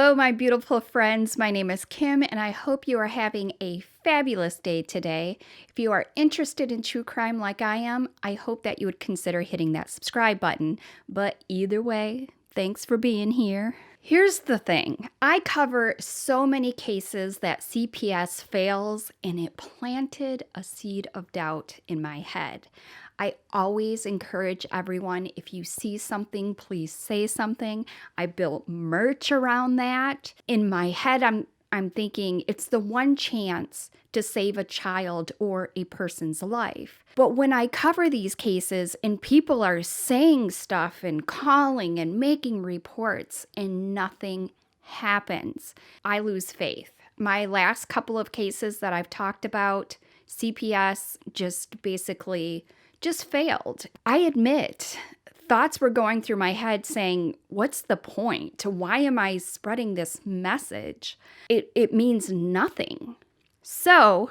Hello, my beautiful friends. My name is Kim, and I hope you are having a fabulous day today. If you are interested in true crime like I am, I hope that you would consider hitting that subscribe button. But either way, thanks for being here. Here's the thing. I cover so many cases that CPS fails, and it planted a seed of doubt in my head. I always encourage everyone, if you see something, please say something. I built merch around that. In my head, I'm thinking it's the one chance to save a child or a person's life. But when I cover these cases and people are saying stuff and calling and making reports and nothing happens, I lose faith. My last couple of cases that I've talked about, CPS just basically failed. I admit, thoughts were going through my head saying, what's the point? Why am I spreading this message? It means nothing. So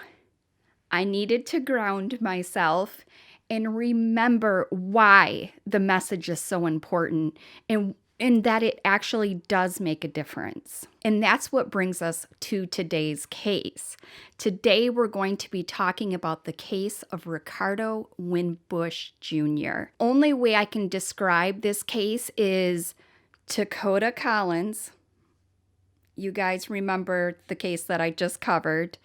I needed to ground myself and remember why the message is so important and that it actually does make a difference. And that's what brings us to today's case. Today, we're going to be talking about the case of Recardo Wimbush Jr. Only way I can describe this case is Takoda Collins. You guys remember the case that I just covered,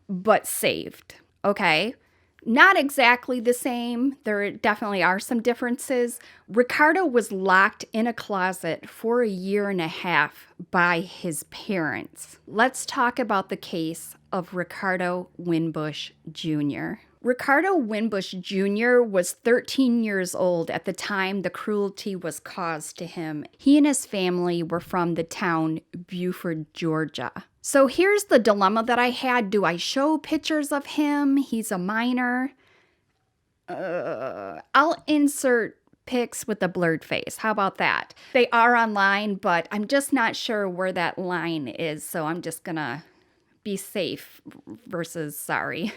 but saved, okay? Not exactly the same. There definitely are some differences. Recardo was locked in a closet for a year and a half by his parents. Let's talk about the case of Recardo Wimbush Jr. Recardo Wimbush Jr. was 13 years old at the time the cruelty was caused to him. He and his family were from the town Beaufort, Georgia. So here's the dilemma that I had. Do I show pictures of him? He's a minor. I'll insert pics with a blurred face. How about that? They are online, but I'm just not sure where that line is. So I'm just gonna be safe versus sorry.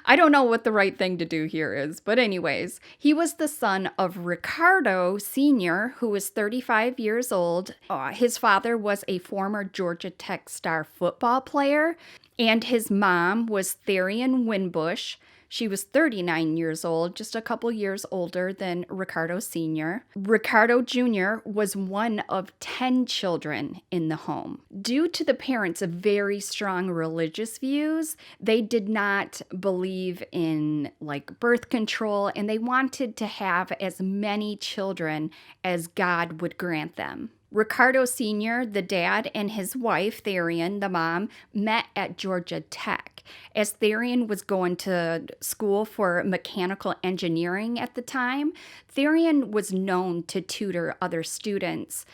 I don't know what the right thing to do here is, but anyways, he was the son of Ricardo Sr., who was 35 years old. His father was a former Georgia Tech star football player, and his mom was Therian Wimbush. She was 39 years old, just a couple years older than Ricardo Sr. Ricardo Jr. was one of 10 children in the home. Due to the parents' very strong religious views, they did not believe in birth control, and they wanted to have as many children as God would grant them. Ricardo Sr., the dad, and his wife, Therian, the mom, met at Georgia Tech. As Therian was going to school for mechanical engineering at the time, Therian was known to tutor other students.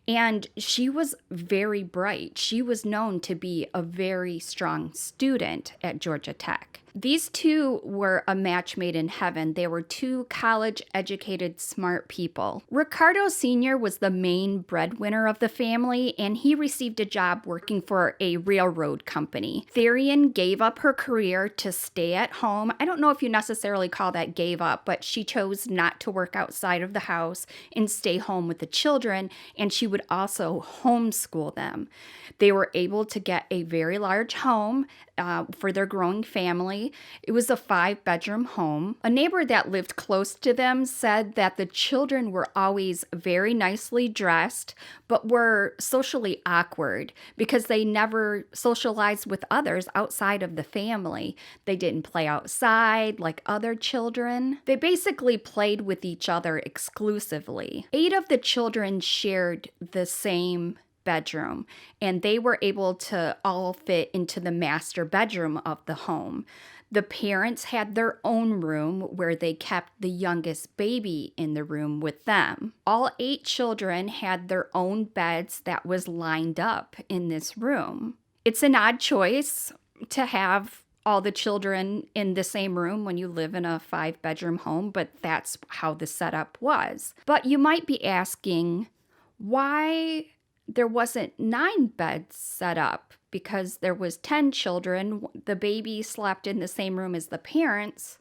And she was very bright. She was known to be a very strong student at Georgia Tech. These two were a match made in heaven. They were two college-educated, smart people. Ricardo Sr. was the main breadwinner of the family, and he received a job working for a railroad company. Therian gave up her career to stay at home. I don't know if you necessarily call that gave up, but she chose not to work outside of the house and stay home with the children, and she would also homeschool them. They were able to get a very large home for their growing family. It was a 5-bedroom home. A neighbor that lived close to them said that the children were always very nicely dressed, but were socially awkward because they never socialized with others outside of the family. They didn't play outside like other children. They basically played with each other exclusively. 8 of the children shared the same bedroom, and they were able to all fit into the master bedroom of the home. The parents had their own room where they kept the youngest baby in the room with them. All 8 children had their own beds that was lined up in this room. It's an odd choice to have all the children in the same room when you live in a 5-bedroom home, but that's how the setup was. But you might be asking, why there wasn't 9 beds set up? Because there was 10 children, the baby slept in the same room as the parents.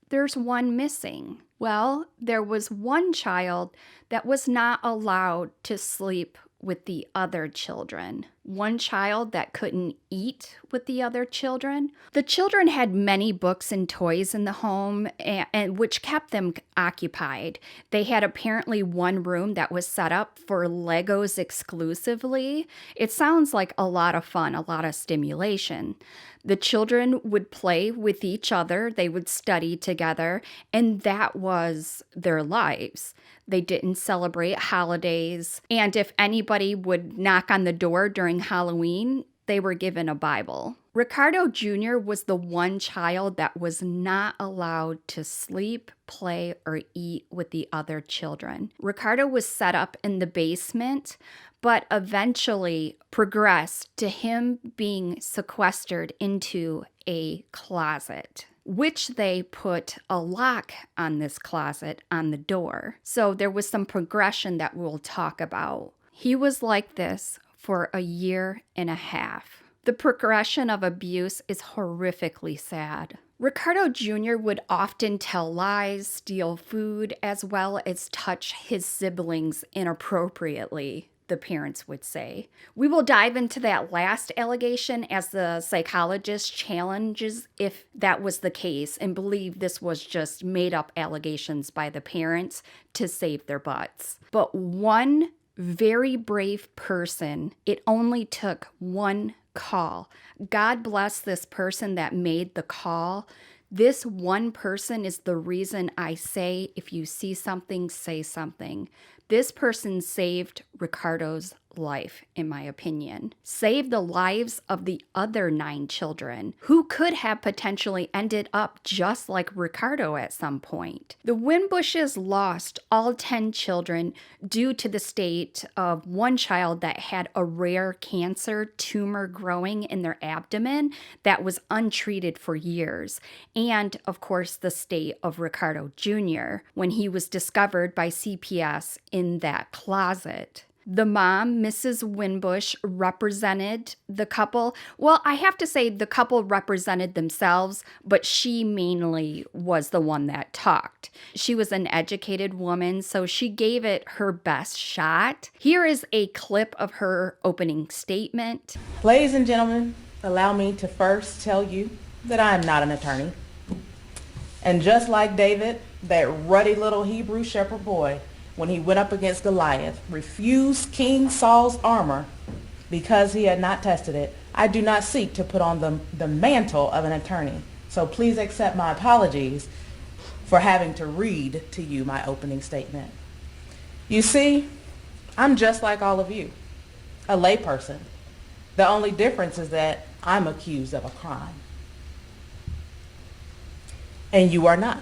There's one missing. Well, there was one child that was not allowed to sleep with the other children. One child that couldn't eat with the other children. The children had many books and toys in the home, and which kept them occupied. They had apparently one room that was set up for Legos exclusively. It sounds like a lot of fun, a lot of stimulation. The children would play with each other, they would study together, and that was their lives. They didn't celebrate holidays, and if anybody would knock on the door during Halloween, they were given a Bible. Recardo Jr. was the one child that was not allowed to sleep, play, or eat with the other children. Recardo was set up in the basement, but eventually progressed to him being sequestered into a closet, which they put a lock on this closet on the door. So there was some progression that we'll talk about. He was like this for a year and a half. The progression of abuse is horrifically sad. Recardo Jr. would often tell lies, steal food, as well as touch his siblings inappropriately, the parents would say. We will dive into that last allegation as the psychologist challenges if that was the case and believe this was just made up allegations by the parents to save their butts. But one very brave person, it only took one call. God bless this person that made the call. This one person is the reason I say, if you see something, say something. This person saved Ricardo's life, in my opinion. Saved the lives of the other 9 children who could have potentially ended up just like Ricardo at some point. The Wimbushes lost all 10 children due to the state of one child that had a rare cancer tumor growing in their abdomen that was untreated for years. And, of course, the state of Recardo Jr. when he was discovered by CPS in that closet. The mom, Mrs. Wimbush, represented the couple. Well, I have to say the couple represented themselves, but she mainly was the one that talked. She was an educated woman, so she gave it her best shot. Here is a clip of her opening statement. Ladies and gentlemen, allow me to first tell you that I am not an attorney. And just like David, that ruddy little Hebrew shepherd boy, when he went up against Goliath, refused King Saul's armor because he had not tested it, I do not seek to put on the mantle of an attorney. So please accept my apologies for having to read to you my opening statement. You see, I'm just like all of you, a layperson. The only difference is that I'm accused of a crime. And you are not.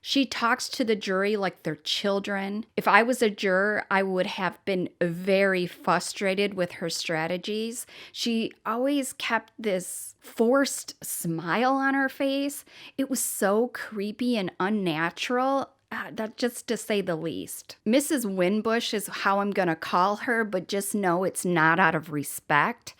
She talks to the jury like they're children. If I was a juror, I would have been very frustrated with her strategies. She always kept this forced smile on her face. It was so creepy and unnatural. That just to say the least. Mrs. Wimbush is how I'm going to call her, but just know it's not out of respect.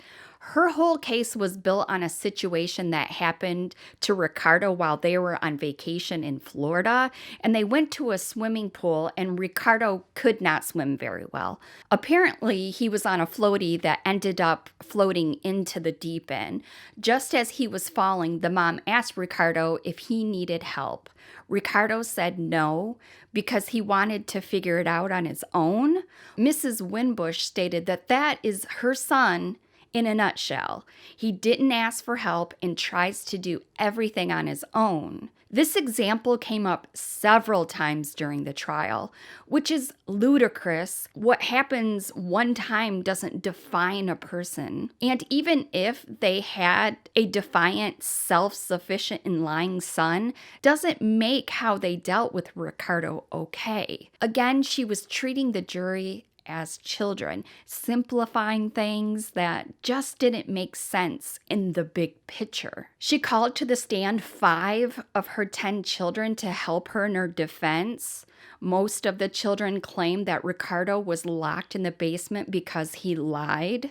Her whole case was built on a situation that happened to Ricardo while they were on vacation in Florida, and they went to a swimming pool, and Ricardo could not swim very well. Apparently, he was on a floaty that ended up floating into the deep end. Just as he was falling, the mom asked Ricardo if he needed help. Ricardo said no because he wanted to figure it out on his own. Mrs. Wimbush stated that that is her son in a nutshell. He didn't ask for help and tries to do everything on his own. This example came up several times during the trial, which is ludicrous. What happens one time doesn't define a person. And even if they had a defiant, self-sufficient, and lying son, doesn't make how they dealt with Ricardo okay. Again, she was treating the jury as children, simplifying things that just didn't make sense in the big picture. She called to the stand 5 of her 10 children to help her in her defense. Most of the children claimed that Ricardo was locked in the basement because he lied.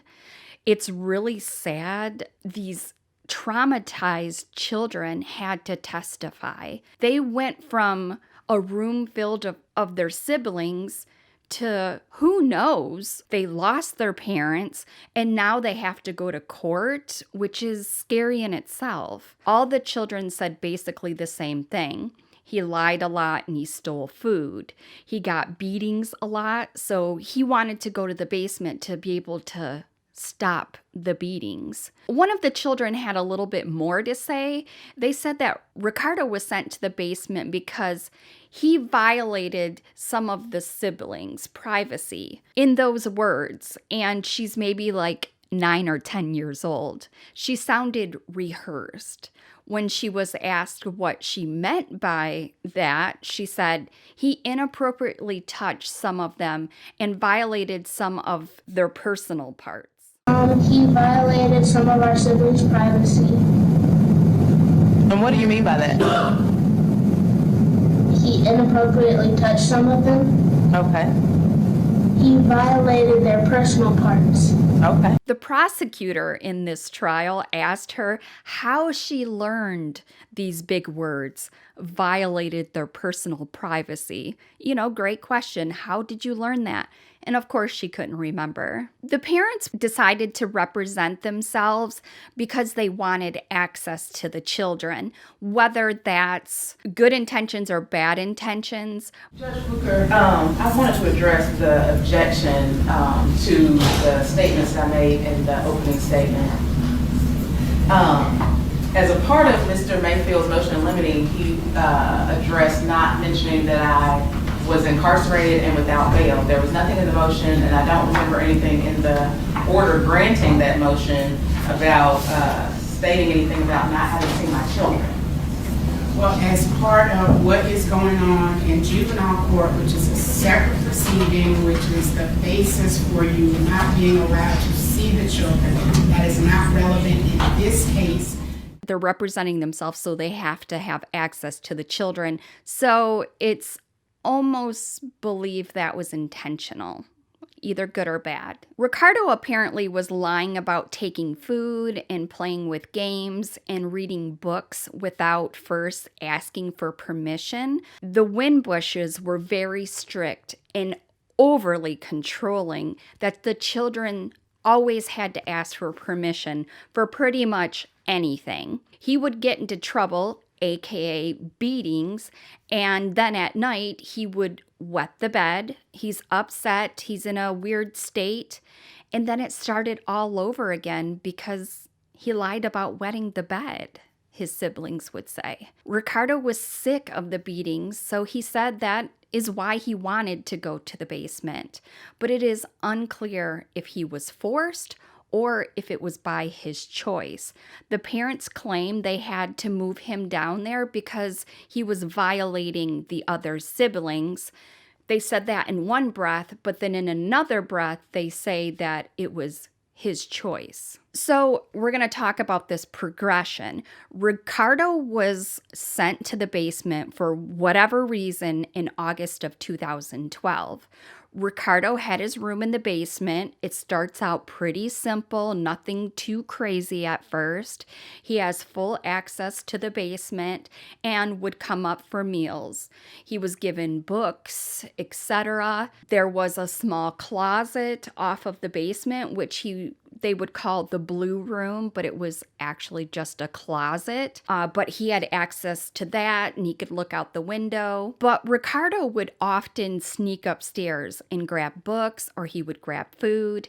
It's really sad. These traumatized children had to testify. They went from a room filled of their siblings to who knows, they lost their parents and now they have to go to court, which is scary in itself. All the children said basically the same thing. He lied a lot and he stole food. He got beatings a lot, so he wanted to go to the basement to be able to stop the beatings. One of the children had a little bit more to say. They said that Recardo was sent to the basement because he violated some of the siblings' privacy in those words, and she's maybe like 9 or 10 years old. She sounded rehearsed. When she was asked what she meant by that, she said, he inappropriately touched some of them and violated some of their personal parts. He violated some of our siblings' privacy. And what do you mean by that? He inappropriately touched some of them. Okay. He violated their personal parts. Okay. The prosecutor in this trial asked her how she learned these big words, violated their personal privacy. Great question. How did you learn that? And of course, she couldn't remember. The parents decided to represent themselves because they wanted access to the children, whether that's good intentions or bad intentions. Judge Booker, I wanted to address the objection to the statements I made in the opening statement. As a part of Mr. Mayfield's motion in limine, he addressed not mentioning that I was incarcerated and without bail. There was nothing in the motion, and I don't remember anything in the order granting that motion about stating anything about not having seen my children. Well, as part of what is going on in juvenile court, which is a separate proceeding, which is the basis for you not being allowed to see the children, that is not relevant in this case. They're representing themselves, so they have to have access to the children. So it's almost believed that was intentional, either good or bad. Recardo apparently was lying about taking food and playing with games and reading books without first asking for permission. The Wimbushes were very strict and overly controlling that the children always had to ask for permission for pretty much anything. He would get into trouble, aka beatings, and then at night he would wet the bed. He's upset, he's in a weird state, and then it started all over again because he lied about wetting the bed, his siblings would say. Recardo was sick of the beatings, so he said that is why he wanted to go to the basement, but it is unclear if he was forced or if it was by his choice. The parents claim they had to move him down there because he was violating the other siblings. They said that in one breath, but then in another breath, they say that it was his choice. So we're going to talk about this progression. Recardo was sent to the basement for whatever reason in August of 2012. Recardo had his room in the basement. It starts out pretty simple, nothing too crazy at first. He has full access to the basement and would come up for meals. He was given books, etc. There was a small closet off of the basement, which they would call the blue room, but it was actually just a closet. But he had access to that and he could look out the window. But Recardo would often sneak upstairs and grab books, or he would grab food,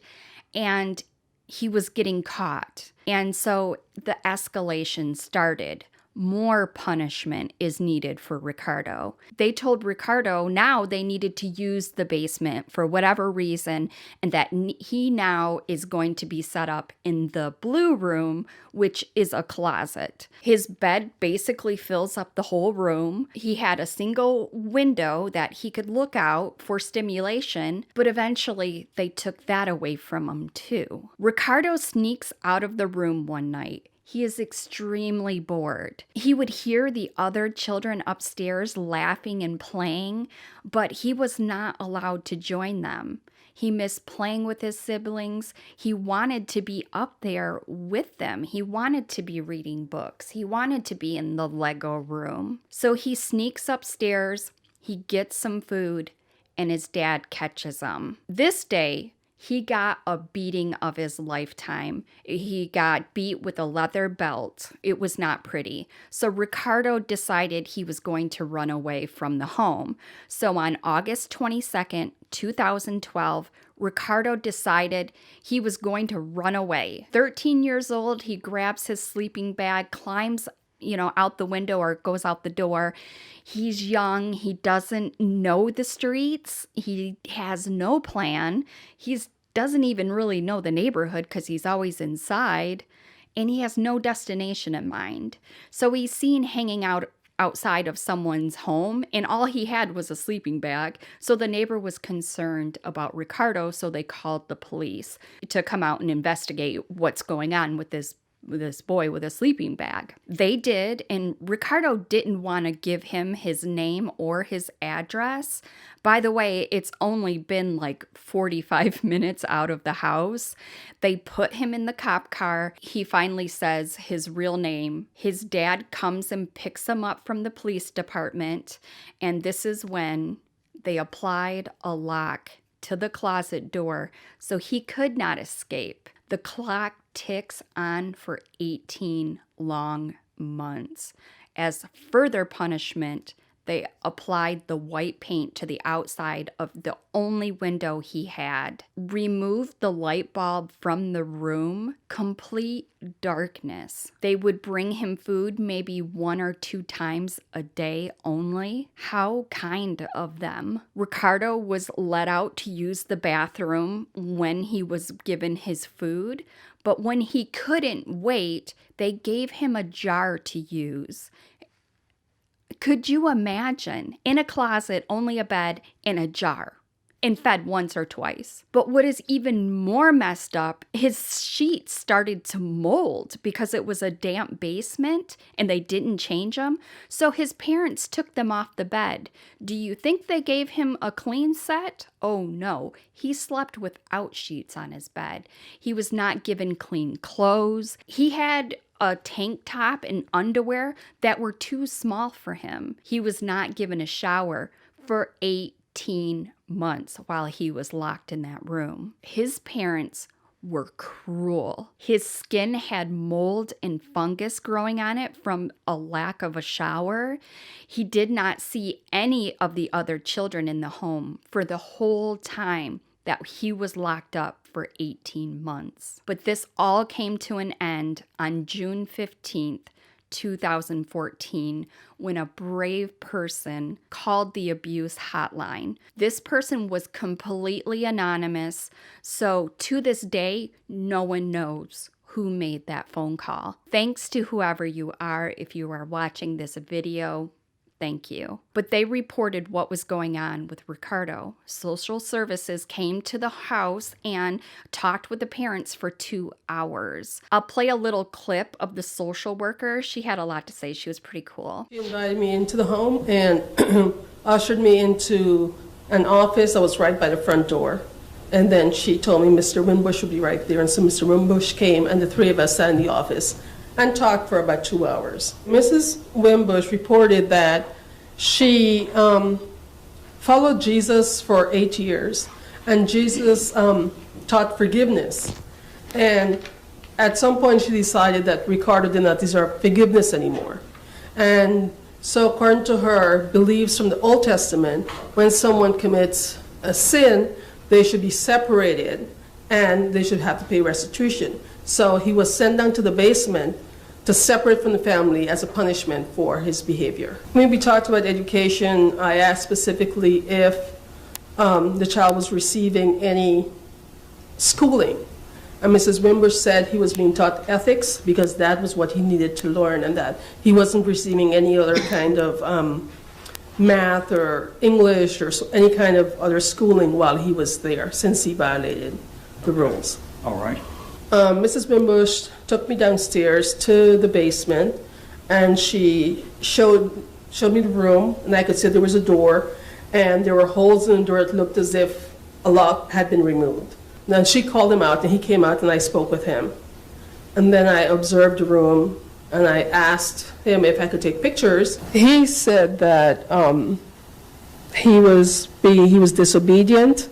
and he was getting caught. And so the escalation started. More punishment is needed for Recardo. They told Recardo now they needed to use the basement for whatever reason, and that he now is going to be set up in the blue room, which is a closet. His bed basically fills up the whole room. He had a single window that he could look out for stimulation, but eventually they took that away from him too. Recardo sneaks out of the room one night. He is extremely bored. He would hear the other children upstairs laughing and playing, but he was not allowed to join them. He missed playing with his siblings. He wanted to be up there with them. He wanted to be reading books. He wanted to be in the Lego room. So he sneaks upstairs, he gets some food, and his dad catches him. This day, he got a beating of his lifetime. He got beat with a leather belt. It was not pretty. So Recardo decided he was going to run away from the home. So on August 22nd, 2012, Recardo decided he was going to run away. 13 years old, he grabs his sleeping bag, climbs out the window or goes out the door. He's young. He doesn't know the streets. He has no plan. He doesn't even really know the neighborhood because he's always inside. And he has no destination in mind. So he's seen hanging out outside of someone's home, and all he had was a sleeping bag. So the neighbor was concerned about Recardo, so they called the police to come out and investigate what's going on with this boy with a sleeping bag. They did, and Recardo didn't want to give him his name or his address. By the way, it's only been like 45 minutes out of the house. They put him in the cop car. He finally says his real name. His dad comes and picks him up from the police department, and this is when they applied a lock to the closet door so he could not escape. The clock ticks on for 18 long months. As further punishment, they applied the white paint to the outside of the only window he had, removed the light bulb from the room, complete darkness. They would bring him food maybe 1 or 2 times a day only. How kind of them. Recardo was let out to use the bathroom when he was given his food, but when he couldn't wait, they gave him a jar to use. Could you imagine? In a closet, only a bed and a jar, and fed once or twice. But what is even more messed up, his sheets started to mold because it was a damp basement and they didn't change them. So his parents took them off the bed. Do you think they gave him a clean set? Oh no, he slept without sheets on his bed. He was not given clean clothes. He had a tank top and underwear that were too small for him. He was not given a shower for 18 months while he was locked in that room. His parents were cruel. His skin had mold and fungus growing on it from a lack of a shower. He did not see any of the other children in the home for the whole time that he was locked up for 18 months. But this all came to an end on June 15th, 2014, when a brave person called the abuse hotline. This person was completely anonymous, so to this day, no one knows who made that phone call. Thanks to whoever you are, if you are watching this video, thank you. But they reported what was going on with Recardo. Social services came to the house and talked with the parents for 2 hours. I'll play a little clip of the social worker. She had a lot to say. She was pretty cool. She invited me into the home and ushered me into an office that was right by the front door. And then she told me Mr. Wimbush would be right there. And so Mr. Wimbush came and the 3 of us sat in the office and talked for about 2 hours. Mrs. Wimbush reported that she followed Jesus for 8 years, and Jesus taught forgiveness. And at some point she decided that Recardo did not deserve forgiveness anymore. And so according to her beliefs from the Old Testament, when someone commits a sin, they should be separated and they should have to pay restitution. So he was sent down to the basement to separate from the family as a punishment for his behavior. When we talked about education, I asked specifically if the child was receiving any schooling. And Mrs. Wimbush said he was being taught ethics because that was what he needed to learn, and that he wasn't receiving any other kind of math or English or any kind of other schooling while he was there, since he violated the rules. All right. Mrs. Wimbush took me downstairs to the basement, and she showed me the room, and I could see there was a door, and there were holes in the door that looked as if a lock had been removed. Then she called him out, and he came out, and I spoke with him. And then I observed the room, and I asked him if I could take pictures. He said that he was disobedient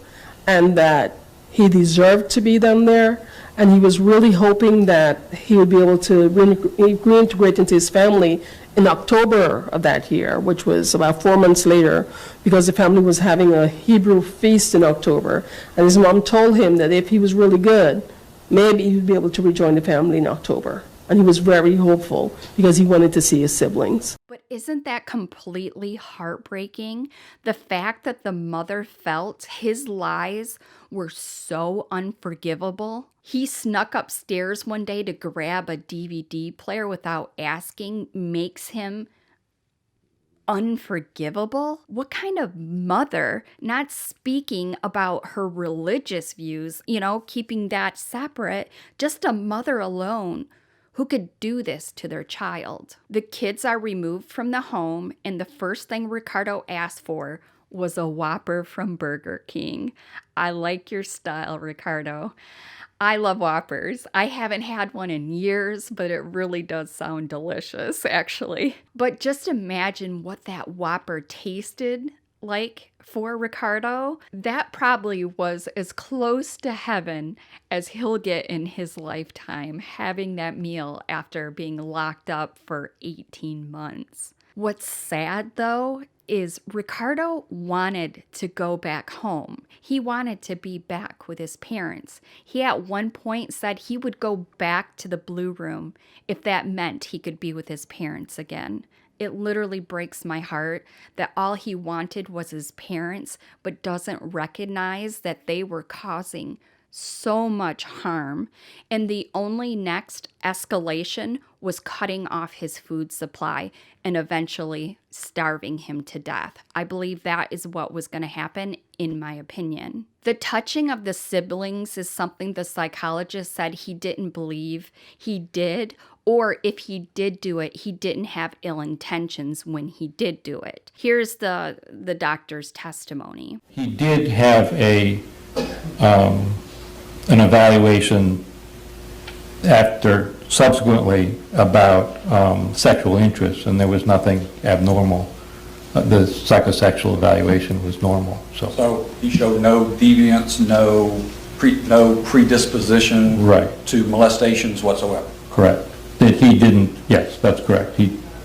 and that he deserved to be down there. And he was really hoping that he would be able to reintegrate into his family in October of that year, which was about 4 months later, because the family was having a Hebrew feast in October. And his mom told him that if he was really good, maybe he would be able to rejoin the family in October. And he was very hopeful because he wanted to see his siblings. But isn't that completely heartbreaking? The fact that the mother felt his lies were so unforgivable. He snuck upstairs one day to grab a DVD player without asking makes him unforgivable? What kind of mother, not speaking about her religious views, keeping that separate, just a mother alone who could do this to their child? The kids are removed from the home, and the first thing Recardo asked for was a Whopper from Burger King. I like your style, Recardo. I love Whoppers. I haven't had one in years, but it really does sound delicious, actually. But just imagine what that Whopper tasted like for Recardo. That probably was as close to heaven as he'll get in his lifetime, having that meal after being locked up for 18 months. What's sad, though, is Recardo wanted to go back home. He wanted to be back with his parents. He at one point said he would go back to the Blue Room if that meant he could be with his parents again. It literally breaks my heart that all he wanted was his parents, but doesn't recognize that they were causing so much harm, and the only next escalation was cutting off his food supply and eventually starving him to death. I believe that is what was going to happen, in my opinion. The touching of the siblings is something the psychologist said he didn't believe he did, or if he did do it, he didn't have ill intentions when he did do it. Here's the doctor's testimony. He did have an evaluation subsequently about sexual interest, and there was nothing abnormal. The psychosexual evaluation was normal. So he showed no deviance, no predisposition Right. to molestations whatsoever. Correct. That he didn't, yes, that's correct.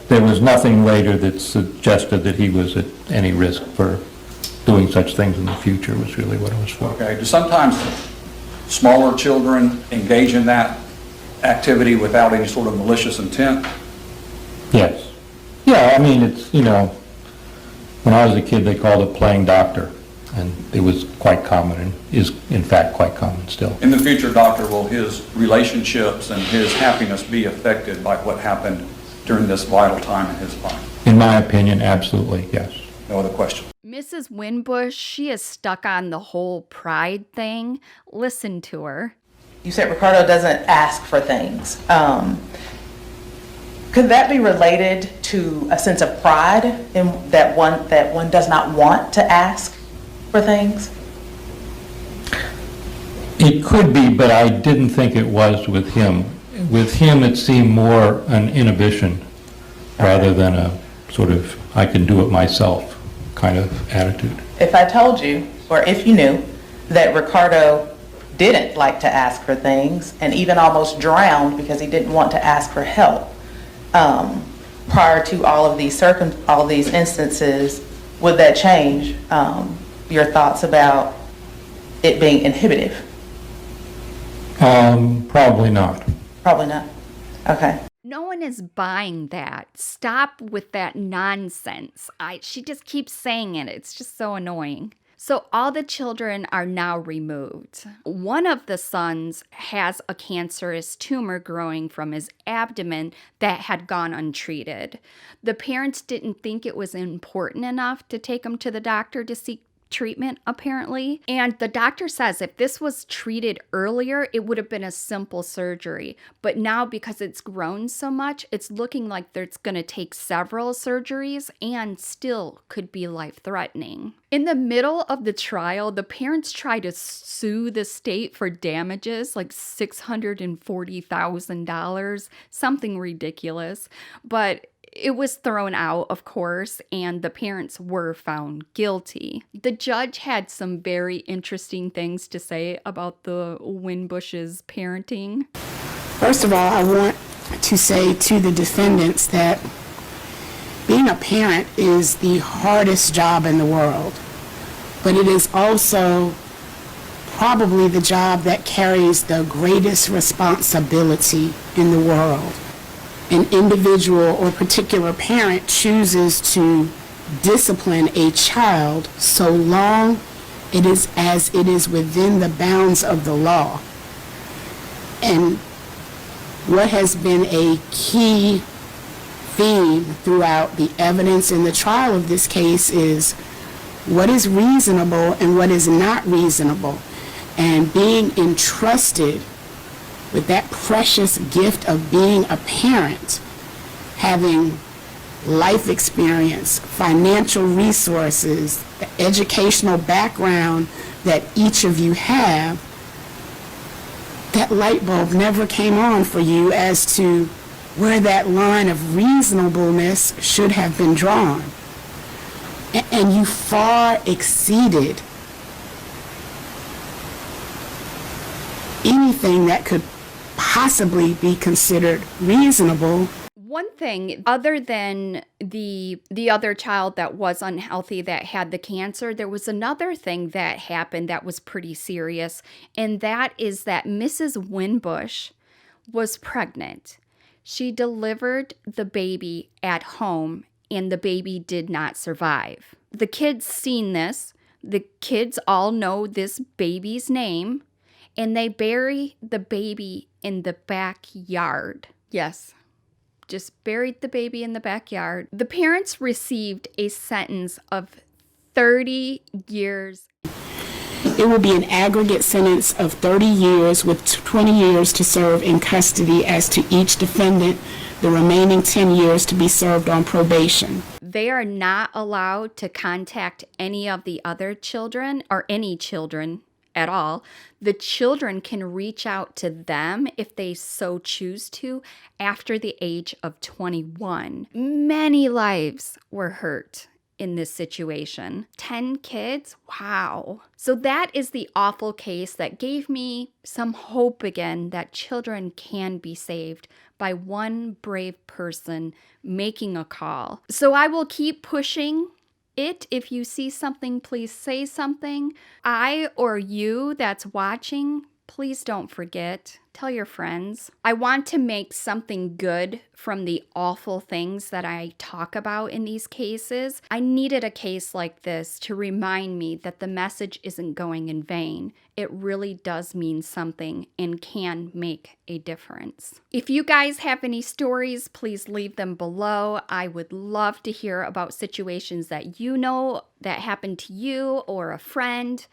There was nothing later that suggested that he was at any risk for doing such things in the future, was really what it was for. Okay, do sometimes smaller children engage in that activity without any sort of malicious intent? Yes. Yeah, I mean, it's, when I was a kid, they called it playing doctor, and it was quite common and is, in fact, quite common still. In the future, Doctor, will his relationships and his happiness be affected by what happened during this vital time in his life? In my opinion, absolutely, yes. No other question. Mrs. Wimbush, she is stuck on the whole pride thing. Listen to her. You said Recardo doesn't ask for things. Could that be related to a sense of pride in that one does not want to ask for things? It could be, but I didn't think it was with him. With him, it seemed more an inhibition rather than a sort of, I can do it myself kind of attitude. If I told you, or if you knew, that Recardo didn't like to ask for things and even almost drowned because he didn't want to ask for help prior to all of these instances, would that change your thoughts about it being inhibitive? Probably not. Probably not. Okay. No one is buying that. Stop with that nonsense. She just keeps saying it. It's just so annoying. So all the children are now removed. One of the sons has a cancerous tumor growing from his abdomen that had gone untreated. The parents didn't think it was important enough to take him to the doctor to seek treatment, apparently. And the doctor says if this was treated earlier, it would have been a simple surgery. But now, because it's grown so much, it's looking like it's going to take several surgeries and still could be life-threatening. In the middle of the trial, the parents try to sue the state for damages, like $640,000, something ridiculous. But It was thrown out, of course, and the parents were found guilty. The judge had some very interesting things to say about the Wimbush's parenting. First of all, I want to say to the defendants that being a parent is the hardest job in the world, but it is also probably the job that carries the greatest responsibility in the world. An individual or particular parent chooses to discipline a child so long it is as it is within the bounds of the law. And what has been a key theme throughout the evidence in the trial of this case is what is reasonable and what is not reasonable. And being entrusted with that precious gift of being a parent, having life experience, financial resources, the educational background that each of you have, that light bulb never came on for you as to where that line of reasonableness should have been drawn. And you far exceeded anything that could possibly be considered reasonable. One thing, other than the other child that was unhealthy that had the cancer, there was another thing that happened that was pretty serious, and that is that Mrs. Wimbush was pregnant. She delivered the baby at home, and the baby did not survive. The kids seen this. The kids all know this baby's name, and they bury the baby in the backyard. Yes. Just buried the baby in the backyard. The parents received a sentence of 30 years. It will be an aggregate sentence of 30 years with 20 years to serve in custody as to each defendant, the remaining 10 years to be served on probation. They are not allowed to contact any of the other children or any children at all. The children can reach out to them if they so choose to after the age of 21. Many lives were hurt in this situation. 10 kids? Wow. So that is the awful case that gave me some hope again that children can be saved by one brave person making a call. So I will keep pushing it. If you see something, please say something. I or you that's watching, please don't forget. Tell your friends. I want to make something good from the awful things that I talk about in these cases. I needed a case like this to remind me that the message isn't going in vain. It really does mean something and can make a difference. If you guys have any stories, please leave them below. I would love to hear about situations that you know that happened to you or a friend.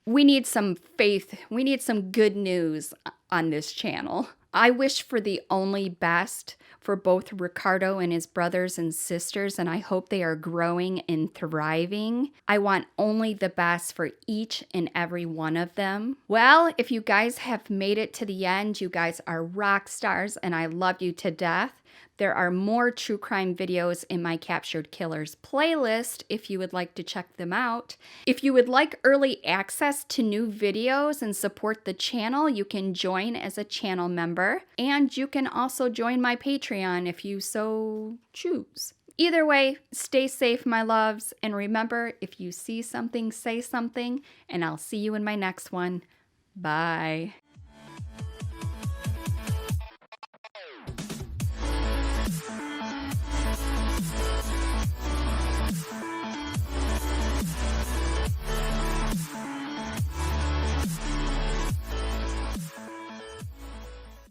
We need some faith. We need some good news on this channel. I wish for the only best for both Recardo and his brothers and sisters, and I hope they are growing and thriving. I want only the best for each and every one of them. Well, if you guys have made it to the end, you guys are rock stars, and I love you to death. There are more true crime videos in my Captured Killers playlist if you would like to check them out. If you would like early access to new videos and support the channel, you can join as a channel member. And you can also join my Patreon if you so choose. Either way, stay safe, my loves. And remember, if you see something, say something. And I'll see you in my next one. Bye.